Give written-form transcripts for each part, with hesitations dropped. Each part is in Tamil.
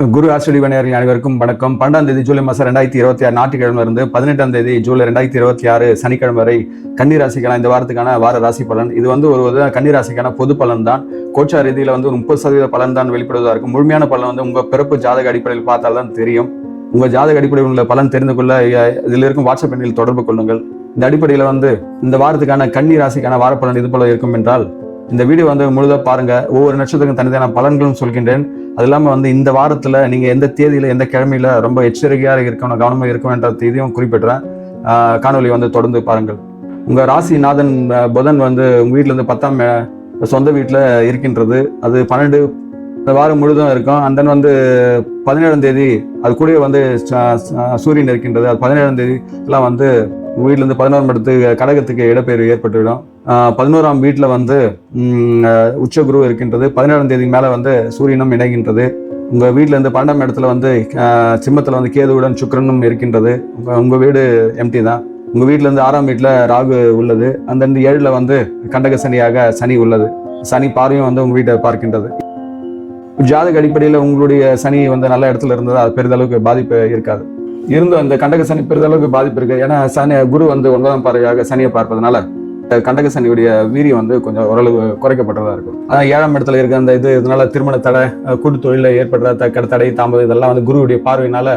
குரு ஆசிரியர் நேயர்கள் அனைவருக்கும் வணக்கம். 12ஆம் தேதி ஜூலை மாதம் 2026 ஞாயிற்றுக்கிழமை இருந்து 18ஆம் தேதி ஜூலை 2026 சனிக்கிழமை வரை கன்னிராசிக்கான இந்த வாரத்துக்கான வார ராசி பலன். இது ஒரு கன்னிராசிக்கான பொது பலன் தான். கோச்சார ரீதியில் 30% பலன் தான் வெளிப்படுவதாக இருக்கும். முழுமையான பலன் உங்க பிறப்பு ஜாதக அடிப்படையில் பார்த்தால் தான் தெரியும். உங்க ஜாதக அடிப்படையில் உள்ள பலன் தெரிந்து கொள்ள இதில் இருக்கும் வாட்ஸ்அப் எண்ணில் தொடர்பு கொள்ளுங்கள். இந்த அடிப்படையில் இந்த வாரத்துக்கான கன்னிராசிக்கான வார பலன் இது போல இருக்கும் என்றால் இந்த வீடியோ முழுதாக பாருங்க. ஒவ்வொரு நட்சத்திரத்துக்கும் தனித்தனியான பலன்களும் சொல்கின்றேன். அது இல்லாமல் இந்த வாரத்தில் நீங்கள் எந்த தேதியில் எந்த கிழமையில ரொம்ப எச்சரிக்கையாக இருக்கணும், கவனமாக இருக்கணும் என்ற தேதியும் குறிப்பிடுறேன். காணொலி தொடர்ந்து பாருங்கள். உங்கள் ராசிநாதன் புதன் உங்கள் வீட்டில் 10ஆம் சொந்த வீட்டில் இருக்கின்றது. அது 12 இந்த வாரம் முழுதும் இருக்கும். அந்த 17ஆம் தேதி அது கூட சூரியன் இருக்கின்றது. அது 17ஆம் தேதி எல்லாம் வீட்டிலேருந்து 11ஆம் இடத்துக்கு கடகத்துக்கு இடப்பெயர்வு ஏற்பட்டுவிடும். 11ஆம் வீட்டில் உச்சகுரு இருக்கின்றது. 17ஆம் தேதி மேலே சூரியனும் இணைகின்றது. உங்கள் வீட்டிலேருந்து 12ஆம் இடத்துல சிம்மத்தில் கேதுவுடன் சுக்கிரனும் இருக்கின்றது. உங்கள் வீடு எம்டி தான். உங்கள் வீட்டிலேருந்து 6ஆம் வீட்டில் ராகு உள்ளது. அந்த 7ல் கண்டக சனியாக சனி உள்ளது. சனி பார்வையும் உங்கள் வீட்டை பார்க்கின்றது. ஜாதக அடிப்படையில் உங்களுடைய சனி நல்ல இடத்துல இருந்தது. அது பெரிதளவுக்கு பாதிப்பு இருக்காது. இருந்தும் அந்த கண்டக சனி பெரிதளவுக்கு பாதிப்பு இருக்கு. ஏன்னா குரு 9ஆம் பார்வையாக சனியை பார்ப்பதனால கண்டக சனியுடைய வீரியம் கொஞ்சம் ஓரளவு குறைக்கப்பட்டதா இருக்கும். அதான் 7ஆம் இடத்துல இருக்க அந்த இதனால திருமண தடை, கூட்டு தொழில ஏற்படுற தடை, தாமதம் இதெல்லாம் குருவுடைய பார்வையினால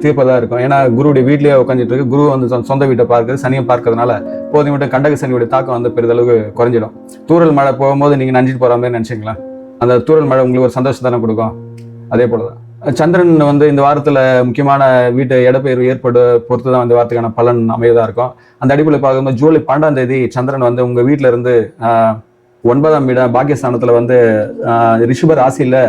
தீர்ப்பதா இருக்கும். ஏன்னா குருவுடைய வீட்லயே உட்காந்துட்டு இருக்கு. குரு சொந்த வீட்டை பார்க்குது, சனியை பார்க்கறதுனால போதும் மட்டும் கண்டக சனியுடைய தாக்கம் பெரிதளவுக்கு குறைஞ்சிடும். தூரல் மழை போகும்போது நீங்க நஞ்சிட்டு போற மாதிரி நினைச்சீங்களா, அந்த தூரல் மழை உங்களுக்கு ஒரு சந்தோஷம் தானே கொடுக்கும். அதே போலதான் சந்திரன் இந்த வாரத்துல முக்கியமான வீட்டை இடப்பெயர்வு பொறுத்து தான் இந்த வாரத்துக்கான பலன் அமையதா இருக்கும். அந்த அடிப்படையில் பார்க்கும்போது ஜூலை 12ஆம் தேதி சந்திரன் உங்க வீட்டுல இருந்து 9ஆம் வீட பாக்கியஸ்தானத்துல ரிஷப ராசியில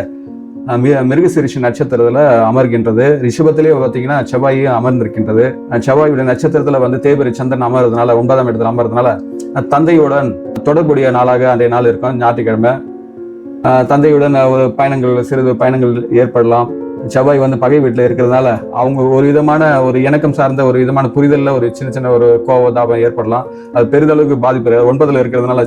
மிருகசீரிஷ நட்சத்திரத்துல அமர்கின்றது. ரிஷபத்திலேயே பார்த்தீங்கன்னா செவ்வாயும் அமர்ந்திருக்கின்றது. செவ்வாயுடைய நட்சத்திரத்துல தேய்பிரை சந்திரன் அமர்றதுனால 9ஆம் இடத்துல அமர்றதுனால தந்தையுடன் தொடர்புடைய நாளாக அன்றைய நாள் இருக்கும். ஞாயிற்றுக்கிழமை தந்தையுடன் சிறிது பயணங்கள் ஏற்படலாம். செவ்வாய் பகை வீட்டில் இருக்கிறதுனால அவங்க ஒரு விதமான ஒரு இணக்கம் சார்ந்த ஒரு விதமான புரிதல்ல ஒரு சின்ன ஒரு கோபதாபம் ஏற்படலாம். அது பெரிதளவுக்கு பாதிப்பு 9ல் இருக்கிறதுனால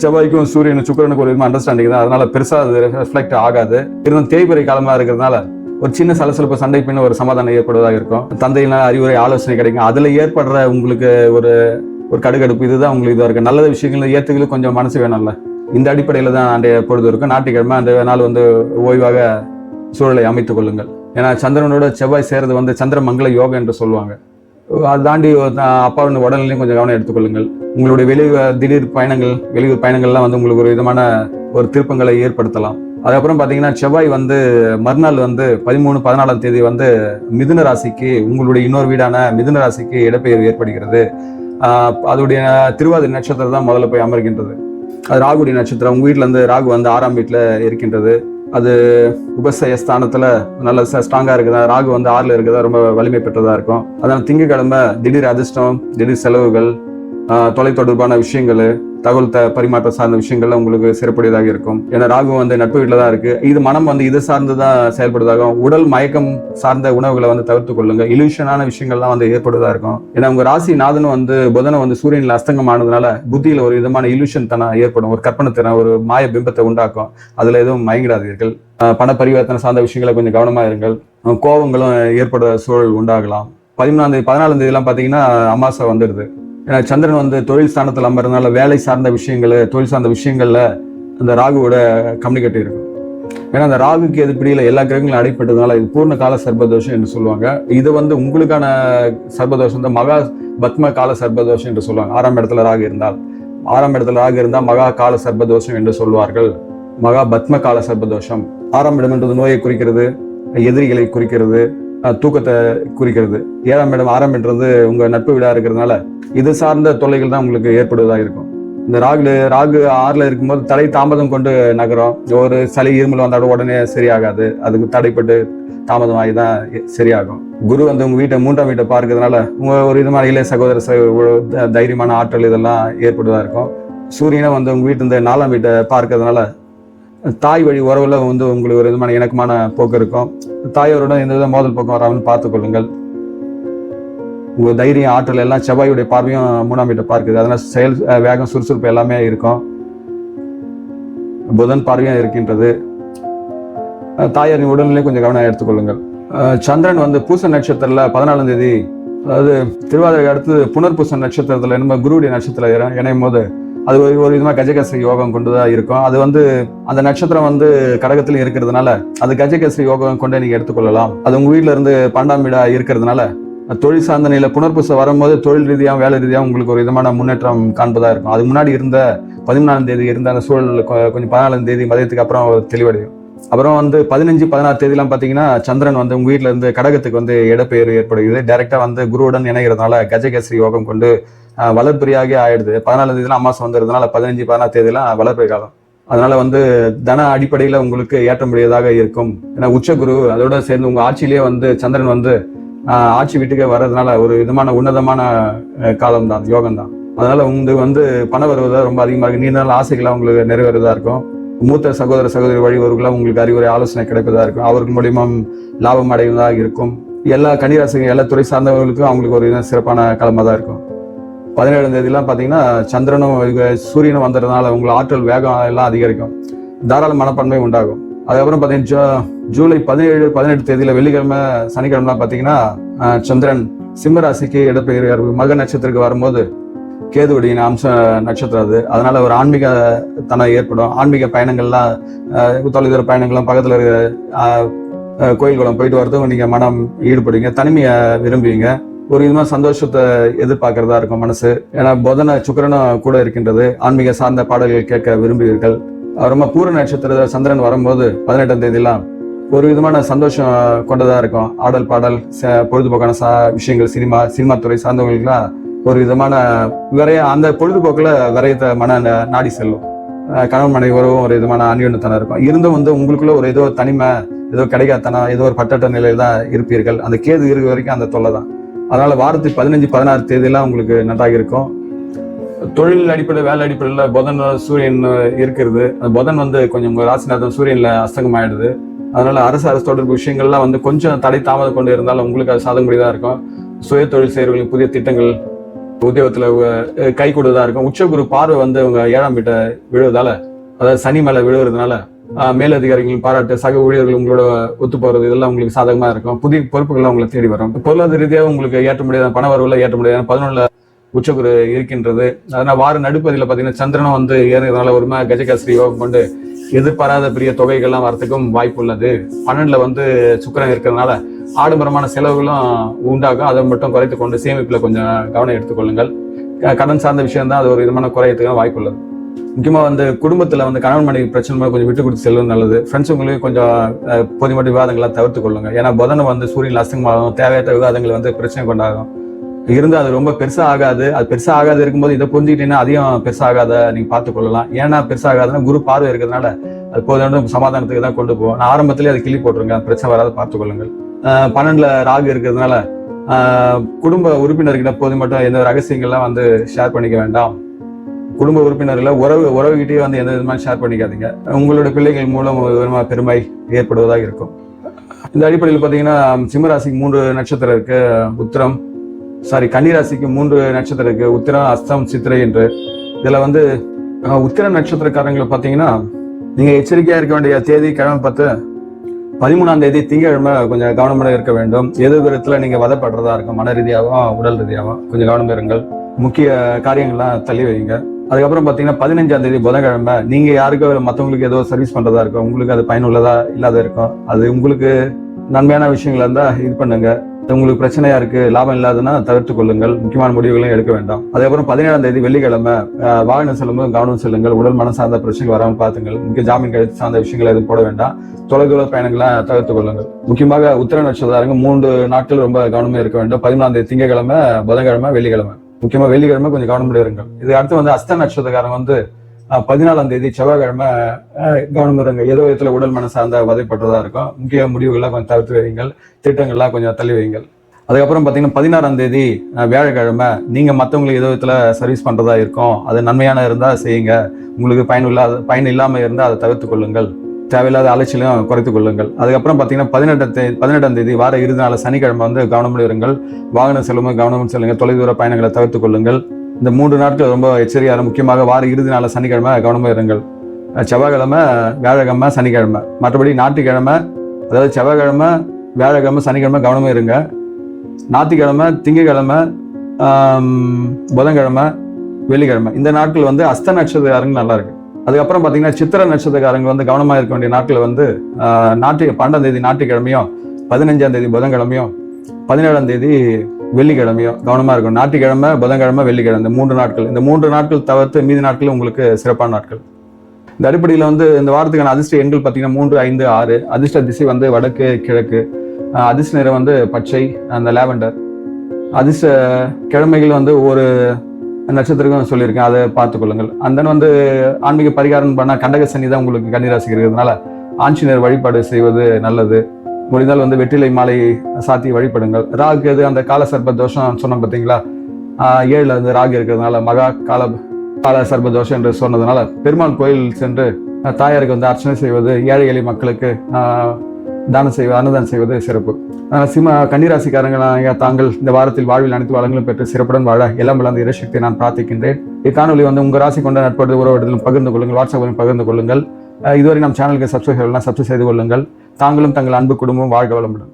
செவ்வாய்க்கும் சூரியனும் சுக்கிரனுக்கு ஒரு விதமான அண்டர்ஸ்டாண்டிங் தான். அதனால பெருசா அது ரெஃப்ளெக்ட் ஆகாது. இருந்தும் தேய்பிறை காலமா இருக்கிறதுனால ஒரு சின்ன சலசலப்பு சண்டை பின்ன ஒரு சமாதானம் ஏற்படுவதாக இருக்கும். தந்தையினால் அறிவுரை ஆலோசனை கிடைக்கும். அதுல ஏற்படுற உங்களுக்கு ஒரு கடுகடுப்பு இதுதான் உங்களுக்கு இதா இருக்கு. நல்ல விஷயங்களை ஏத்துக்களும் கொஞ்சம் மனசு வேணும்ல. இந்த அடிப்படையில தான் அன்றைய பொழுது இருக்கும். ஞாயிற்றுக்கிழமை அந்த நாள் ஓய்வாக சூழலை அமைத்துக் கொள்ளுங்கள். ஏன்னா சந்திரனோட செவ்வாய் சேர்றது சந்திர மங்கள யோகம் என்று சொல்லுவாங்க. அதை தாண்டி அப்பாவின் உடல்நிலையும் கொஞ்சம் கவனம் எடுத்துக்கொள்ளுங்கள். உங்களுடைய திடீர் பயணங்கள், வெளியூர் பயணங்கள்லாம் உங்களுக்கு ஒரு விதமான ஒரு திருப்பங்களை ஏற்படுத்தலாம். அதுக்கப்புறம் பார்த்தீங்கன்னா செவ்வாய் மறுநாள் 13, 14ஆம் தேதி மிதுன ராசிக்கு, உங்களுடைய இன்னொரு வீடான மிதுன ராசிக்கு இடப்பெயர்வு ஏற்படுகிறது. அதோடைய திருவாதிரை நட்சத்திரம் தான் முதல்ல போய் அமர்கின்றது. அது ராகுடைய நட்சத்திரம். உங்க வீட்டுல ராகு 6ஆம் வீட்டுல இருக்கின்றது. அது உபசய ஸ்தானத்துல நல்ல ஸ்ட்ராங்கா இருக்குதா. ராகு 6ல் இருக்குதா, ரொம்ப வலிமை பெற்றதா இருக்கும். அதனால திங்கட்கிழமை திடீர் அதிர்ஷ்டம், திடீர் செலவுகள், தொலைத்தொடர்பான விஷயங்கள், தகவல் பரிமாற்றம் சார்ந்த விஷயங்கள்ல உங்களுக்கு சிறப்புடையதாக இருக்கும். ஏன்னா ராகு நட்பு வீட்டுல தான் இருக்கு. இது மனம் இது சார்ந்துதான் செயல்படுவதாக. உடல் மயக்கம் சார்ந்த உணவுகளை தவிர்த்து கொள்ளுங்க. இலூஷனான விஷயங்கள்லாம் ஏற்படுவதா இருக்கும். ஏன்னா உங்க ராசி நாதனும் புதனும் சூரியனில் அஸ்தங்கம் ஆனதுனால புத்தியில ஒரு விதமான இலூஷன் ஏற்படும். ஒரு கற்பனை திறன், ஒரு மாய பிம்பத்தை உண்டாக்கும். அதுல எதுவும் மயங்கிடாதீர்கள். பண பரிவர்த்தனை சார்ந்த விஷயங்களை கொஞ்சம் கவனமா இருங்கள். கோபங்களும் ஏற்பட சூழல் உண்டாகலாம். 14ஆம் தேதி எல்லாம் பாத்தீங்கன்னா அமாவாசை வந்துடுது. ஏன்னா சந்திரன் தொழில் ஸ்தானத்தில் அமர்றதுனால வேலை சார்ந்த விஷயங்கள், தொழில் சார்ந்த விஷயங்கள்ல அந்த ராகுவோட கம்யூனிகேட் இருக்கும். ஏன்னா அந்த ராகுக்கு எதிர்ப்படியில எல்லா கிரகங்களும் அடைப்பட்டதுனால இது பூர்ண கால சர்பதோஷம் என்று சொல்லுவாங்க. இது உங்களுக்கான சர்பதோஷம் மகா பத்ம கால சர்பதோஷம் என்று சொல்லுவாங்க. 6ஆம் இடத்துல ராகு இருந்தால் மகா கால சர்பதோஷம் என்று சொல்வார்கள். மகா பத்ம கால சர்பதோஷம். 6ஆம் இடம் என்றது நோயை குறிக்கிறது, எதிரிகளை குறிக்கிறது, தூக்கத்தை குறிக்கிறது. 7ஆம் இடம் 6ஆம் என்றது உங்க நட்பு வீடா இருக்கிறதுனால இது சார்ந்த தொல்லைகள் தான் உங்களுக்கு ஏற்படுவதாக இருக்கும். இந்த ராகு 6ல் இருக்கும்போது தடை தாமதம் கொண்டு நகரம். ஒரு சளி இருமல் வந்தாலும் உடனே சரியாகாது. அதுக்கு தடைப்பட்டு தாமதமாகி தான் சரியாகும். குரு உங்க வீட்டை 3ஆம் வீட்டை பார்க்கறதுனால உங்க ஒரு விதமான இளைய சகோதர தைரியமான ஆற்றல் இதெல்லாம் ஏற்படுவதா இருக்கும். சூரியனை உங்க வீட்டு 4ஆம் வீட்டை பார்க்கறதுனால தாய் வழி உறவுல உங்களுக்கு ஒரு விதமான இணக்கமான போக்கு இருக்கும். தாயோருடன் எந்த வித மோதல் போக்கம் வராமல் பார்த்துக் கொள்ளுங்கள். உங்க தைரியம், ஆற்றல் எல்லாம் செவ்வாயுடைய பார்வையும் 3ஆம் வீட்டை பார்க்குது. அதனால செயல் வேகம், சுறுசுறுப்பு எல்லாமே இருக்கும். புதன் பார்வையும் இருக்கின்றது. தாயாரின் உடல்நிலை கொஞ்சம் கவனம் எடுத்துக்கொள்ளுங்கள். சந்திரன் வந்து பூச நட்சத்திரத்துல 14ஆம் தேதி, அதாவது திருவாதிரை அடுத்து புனர்பூச நட்சத்திரத்துல நம்ம குருவுடைய நட்சத்திரம் இணையும் போது அது ஒரு விதமாக கஜகேசரி யோகம் கொண்டுதான் இருக்கும். அது வந்து அந்த நட்சத்திரம் வந்து கடகத்திலும் இருக்கிறதுனால அது கஜகேசரி யோகம் கொண்டு நீங்க எடுத்துக்கொள்ளலாம். அது உங்க வீட்டுல இருந்து 12ஆம் வீடா இருக்கிறதுனால தொழில் சார்ந்த நிலை புனர்பூசம் வரும்போது தொழில் ரீதியாக வேலை ரீதியாக உங்களுக்கு ஒரு விதமான முன்னேற்றம் காண்பதா இருக்கும். அதுக்கு முன்னாடி இருந்த 14ஆம் தேதி இருந்த அந்த சூழல் கொஞ்சம் 14ஆம் தேதி மதியத்துக்கு அப்புறம் தெளிவடையும். அப்புறம் வந்து 15, 16 தேதியெல்லாம் பாத்தீங்கன்னா சந்திரன் வந்து உங்க வீட்டுல இருந்து கடகத்துக்கு வந்து இடப்பெயர் ஏற்படுகிறது. டைரக்டா வந்து குருவுடன் இணைகிறதுனால கஜகேசரி யோகம் கொண்டு வளர்பிரியாகி ஆயிடுது. 14ஆம் தேதியெல்லாம் அமாசை வந்துடுறதுனால 15, 16 தேதியெல்லாம் வளர்பிறை காலம். அதனால வந்து தன அடிப்படையில உங்களுக்கு ஏற்ற முடியாதாக இருக்கும். ஏன்னா உச்சகுரு அதோட சேர்ந்து உங்க ஆட்சியிலேயே வந்து சந்திரன் வந்து ஆட்சி வீட்டுக்கே வர்றதுனால ஒரு விதமான உன்னதமான காலம் தான், யோகம் தான். அதனால உங்களுக்கு வந்து பண வருவதா ரொம்ப அதிகமாக இருக்கு. நீண்ட நாள் ஆசைகள்லாம் உங்களுக்கு நிறைவேறதா இருக்கும். மூத்த சகோதர சகோதரி வழிவர்களாம் உங்களுக்கு அறிவுரை ஆலோசனை கிடைப்பதா இருக்கும். அவர்கள் மூலியமா லாபம் அடைவதாக இருக்கும். எல்லா கன்னிராசிகள் எல்லா துறை சார்ந்தவர்களுக்கும் அவங்களுக்கு ஒரு சிறப்பான காலமாக தான் இருக்கும். 17ஆம் தேதியெல்லாம் பார்த்தீங்கன்னா சந்திரனும் சூரியனும் வந்ததுனால உங்களுக்கு ஆற்றல் வேகம் எல்லாம் அதிகரிக்கும். தாராள மனப்பான்மை உண்டாகும். அதுக்கப்புறம் பார்த்தீங்கன்னா ஜூலை 17, 18 தேதியில வெள்ளிக்கிழமை சனிக்கிழமை பார்த்தீங்கன்னா சந்திரன் சிம்ம ராசிக்கு இடப்பெயர் மக நட்சத்திரத்துக்கு வரும்போது கேதுவுடைய அம்ச நட்சத்திரம் அது. அதனால ஒரு ஆன்மீக தனம் ஏற்படும். ஆன்மீக பயணங்கள்லாம் தொலைதூர பயணங்கள்லாம் பக்கத்துல இருக்க கோயில்குளம் போயிட்டு வரதும் நீங்க மனம் ஈடுபடுவீங்க. தனிமையை விரும்புவீங்க. ஒரு விதமா சந்தோஷத்தை எதிர்பார்க்கறதா இருக்கும் மனசு. ஏன்னா புதன சுக்கிரனும் கூட இருக்கின்றது. ஆன்மீக சார்ந்த பாடல்கள் கேட்க விரும்புவீர்கள். ரொம்ப பூர நட்சத்திர சந்திரன் வரும்போது 18ஆம் தேதியெல்லாம் ஒரு விதமான சந்தோஷம் கொண்டதா இருக்கும். ஆடல் பாடல் பொழுதுபோக்கான விஷயங்கள், சினிமா துறை சார்ந்தவங்களுக்குலாம் ஒரு விதமான அந்த பொழுதுபோக்குல விரயத்தை மன நாடி செல்லும். கணவன் மனைவி உறவும் ஒரு விதமான அந்யோன்யத்தனம் இருக்கும். இருந்தும் வந்து உங்களுக்குள்ள ஒரு ஏதோ தனிமை, ஏதோ கிடைக்காதனம், ஏதோ ஒரு பட்டட்ட நிலையில தான் இருப்பீர்கள். அந்த கேது இருக்க வரைக்கும் அந்த தொல்லை தான். அதனால வாரத்துக்கு 15, 16 தேதியெல்லாம் உங்களுக்கு நன்றாக இருக்கும். தொழில் அடிப்படை வேலை அடிப்படையில் புதன் சூரியன் இருக்கிறது. அந்த புதன் வந்து கொஞ்சம் உங்க ராசிநாதன் சூரியன்ல அஸ்தங்கம் ஆயிடுது. அதனால அரசு தொடர்பு விஷயங்கள்லாம் வந்து கொஞ்சம் தடை தாமதம் கொண்டு இருந்தாலும் உங்களுக்கு அது சாதகப்படிதான் இருக்கும். சுய தொழில் செய்யறவங்களுக்கு புதிய திட்டங்கள் உத்தியோகத்துல கை கொடுதா இருக்கும். உச்சகுரு பார்வை வந்து உங்க 7ஆம் வீட்டை விழுவதால, அதாவது சனி மேல விழுவுறதுனால மேலதிகாரிகள் பாராட்டு, சக ஊழியர்கள் உங்களோட ஒத்து போறது இதெல்லாம் உங்களுக்கு சாதகமா இருக்கும். புதிய பொறுப்புகள்லாம் உங்களை தேடி வரும். பொருளாதார ரீதியாக உங்களுக்கு ஏற்ற முடியாத பண வரவுல ஏற்ற முடியாது. 11ல உச்சகுரு இருக்கின்றது. அதனால வார நடுப்பதில பாத்தீங்கன்னா சந்திரனும் வந்து ஏறதுனால ஒரு கஜகேசரி யோகம் கொண்டு எதிர்பாராத பெரிய தொகைகள்லாம் வரத்துக்கும் வாய்ப்பு உள்ளது. 12ல வந்து சுக்கிரன் இருக்கிறதுனால ஆடம்பரமான செலவுகளும் உண்டாகும். அதை மட்டும் குறைத்து கொண்டு சேமிப்புல கொஞ்சம் கவனம் எடுத்துக்கொள்ளுங்கள். கடன் சார்ந்த விஷயம் தான் அது ஒரு விதமான குறையத்துக்கு வாய்ப்பு உள்ளது. முக்கியமா வந்து குடும்பத்துல வந்து கணவன் மனைவி பிரச்சனை கொஞ்சம் விட்டு கொடுத்து செல்வது நல்லது. ஃப்ரெண்ட்ஸுங்களையும் கொஞ்சம் பொதுமட்ட விவாதங்கள்லாம் தவிர்த்து கொள்ளுங்க. ஏன்னா புதனை வந்து சூரியன் அஸ்தங்கமாகும். தேவையற்ற விவாதங்கள் வந்து பிரச்சனை கொண்டாகும். இருந்து அது ரொம்ப பெருசா ஆகாது. அது பெருசா ஆகாது இருக்கும்போது இதை புரிஞ்சுக்கிட்டீங்கன்னா அதையும் பெருசா ஆகாத நீங்க பார்த்துக் கொள்ளலாம். ஏன்னா பெருசா ஆகாதுன்னா குரு பார்வை இருக்கிறதுனால அது போதும் சமாதானத்துக்கு தான் கொண்டு போகும். நான் ஆரம்பத்திலேயே அதை கிள்ளி போட்டுருங்க. பிரச்சனை வராது பார்த்துக் கொள்ளுங்கள். 12ல ராகு இருக்கிறதுனால குடும்ப உறுப்பினர்கிட்ட போது மட்டும் எந்த ரகசியங்கள்லாம் வந்து ஷேர் பண்ணிக்க வேண்டாம். குடும்ப உறுப்பினர்களை உறவுகிட்டே வந்து எந்த விதமாக ஷேர் பண்ணிக்காதீங்க. உங்களோட பிள்ளைகள் மூலம் பெருமை ஏற்படுவதாக இருக்கும். இந்த அடிப்படையில் பார்த்தீங்கன்னா சிம்மராசிக்கு 3 நட்சத்திரம் இருக்கு. கன்னிராசிக்கு 3 நட்சத்திரம் இருக்கு. உத்திரம், அஸ்தம், சித்திரை என்று. இதுல வந்து உத்திர நட்சத்திரக்காரங்களை பார்த்தீங்கன்னா நீங்க எச்சரிக்கையா இருக்க வேண்டிய தேதி கிழமை 13ஆம் தேதி திங்கட்கிழமை கொஞ்சம் கவனமாக இருக்க வேண்டும். எதிர்விதத்துல நீங்க வதப்படுறதா இருக்கும். மன ரீதியாகவும் உடல் ரீதியாகவும் கொஞ்சம் கவனம் இருங்கள். முக்கிய காரியங்கள்லாம் தள்ளி வைங்க. அதுக்கப்புறம் பாத்தீங்கன்னா 15ஆம் தேதி புதன்கிழமை நீங்க யாருக்கும் மற்றவங்களுக்கு ஏதோ சர்வீஸ் பண்றதா இருக்கும். உங்களுக்கு அது பயனுள்ளதா இல்லாத இருக்கும். அது உங்களுக்கு நன்மையான விஷயங்களா இருந்தா இது பண்ணுங்க. உங்களுக்கு பிரச்சனையா இருக்கு, லாபம் இல்லாதுன்னா தவிர்த்து கொள்ளுங்கள். முக்கியமான முடிவுகளையும் எடுக்க வேண்டாம். அதுக்கப்புறம் 17ஆம் தேதி வெள்ளிக்கிழமை வாகனம் செல்லும்போது கவனம் செல்லுங்கள். உடல் மனம் சார்ந்த பிரச்சனைகள் வராமல் பார்த்துங்கள். முக்கிய ஜாமீன் கழுத்து சார்ந்த விஷயங்கள் எதுவும் போட வேண்டாம். தொலைதூர பயணங்களை தவிர்த்து கொள்ளுங்கள். முக்கியமாக உத்திர நட்சத்திரங்க 3 நாட்கள் ரொம்ப கவனமா இருக்க வேண்டும். 14ஆம் தேதி திங்கட்கிழமை, புதன்கிழமை, வெள்ளிக்கிழமை. முக்கியமா வெள்ளிக்கிழமை கொஞ்சம் கவனம் இருங்கள். இது அடுத்து வந்து அஸ்த நட்சத்திரக்காரங்க வந்து 14ஆம் தேதி செவ்வாய்க்கிழமை கவனம் இருங்க. ஏதோ விதத்துல உடல் மன சார்ந்த வதைப்பட்டதா இருக்கும். முக்கிய முடிவுகள்லாம் கொஞ்சம் தவிர்த்து வையுங்கள். திட்டங்கள்லாம் கொஞ்சம் தள்ளி வையுங்கள். அதுக்கப்புறம் பாத்தீங்கன்னா 16ஆம் தேதி வியாழக்கிழமை நீங்க மற்றவங்களுக்கு ஏதோ விதத்துல சர்வீஸ் பண்றதா இருக்கும். அது நன்மையான இருந்தா செய்யுங்க. உங்களுக்கு பயன் இல்லாம இருந்தா அதை தவிர்த்து கொள்ளுங்கள். தேவையில்லாத அலைச்சலையும் குறைத்துக் கொள்ளுங்கள். அதுக்கப்புறம் பாத்தீங்கன்னா 18ஆம் தேதி வார இறுதி நாள் சனிக்கிழமை வந்து கவனமுடன் இருங்கள். வாகனம் செல்லும்போது கவனமும் செல்லுங்க. தொலைதூர பயணங்களை தவிர்த்துக் கொள்ளுங்கள். இந்த 3 நாட்கள் ரொம்ப எச்சரிக்கையாக, முக்கியமாக வார இறுதி நாள் சனிக்கிழமை கவனமாக இருங்கள். செவ்வாய்க்கிழமை, வியாழக்கிழமை, சனிக்கிழமை. மற்றபடி ஞாயிற்றுக்கிழமை, அதாவது செவ்வாய்க்கிழமை, வியாழக்கிழமை, சனிக்கிழமை கவனமாக இருங்க. ஞாயிற்றுக்கிழமை, திங்கக்கிழமை, புதன்கிழமை, வெள்ளிக்கிழமை இந்த நாட்கள் வந்து அஸ்த நட்சத்திரக்காரங்க நல்லா இருக்கு. அதுக்கப்புறம் பார்த்தீங்கன்னா சித்திர நட்சத்திரக்காரங்க வந்து கவனமாக இருக்க வேண்டிய நாட்கள் வந்து 12ஆம் தேதி ஞாயிற்றுக்கிழமையும், 15ஆம் தேதி புதன்கிழமையும், 17ஆம் தேதி வெள்ளிக்கிழமையும் கவனமாக இருக்கும். ஞாயிற்றுக்கிழமை, புதன்கிழமை, வெள்ளிக்கிழமை இந்த 3 நாட்கள். இந்த 3 நாட்கள் தவிர்த்து மீதி நாட்கள் உங்களுக்கு சிறப்பான நாட்கள். இந்த அடிப்படையில் வந்து இந்த வாரத்துக்கான அதிர்ஷ்ட எண்கள் பார்த்தீங்கன்னா 3, 5, 6. அதிர்ஷ்ட திசை வந்து வடக்கு, கிழக்கு. அதிர்ஷ்ட நிறம் வந்து பச்சை, அந்த லாவெண்டர். அதிர்ஷ்ட கிழமைகள் வந்து ஒவ்வொரு நட்சத்திரக்கும் சொல்லியிருக்கேன், அதை பார்த்துக்கொள்ளுங்கள். அந்த வந்து ஆன்மீக பரிகாரம் பண்ணால் கண்டக சனி தான் உங்களுக்கு கன்னிராசிக்கு இருக்கிறதுனால ஆஞ்சநேயர் வழிபாடு செய்வது நல்லது. முடிந்தால் வந்து வெற்றிலை மாலை சாத்தி வழிபடுங்கள். ராகு எது அந்த கால சர்ப்ப தோஷம் சொன்னோம் பார்த்தீங்களா, 7ல் வந்து ராகு இருக்கிறதுனால மகா கால சர்ப்ப தோஷம் என்று சொன்னதுனால பெருமாள் கோயில் சென்று தாயாருக்கு வந்து அர்ச்சனை செய்வது, ஏழை எளிய மக்களுக்கு தானம் செய்வது, அன்னதானம் செய்வது சிறப்பு. கன்னிராசிக்காரங்க தாங்கள் இந்த வாரத்தில் வாழ்வில் அனைத்து வளங்களும் பெற்று சிறப்புடன் வாழ எல்லாம் வளர்ந்த இறைசக்தியை நான் பிரார்த்திக்கின்றேன். இக்காணொலி வந்து உங்கள் ராசி கொண்ட நட்படுத்த உறவிடத்திலும் பகிர்ந்து கொள்ளுங்கள், வாட்ஸ்அப்பிலும் பகிர்ந்து கொள்ளுங்கள். இதுவரை நம் சேனலுக்கு சப்ஸ்கிரைப் செய்து கொள்ளுங்கள். தாங்களும் தங்கள் அன்பு குடும்பம் வாழ்க வளமுடன்.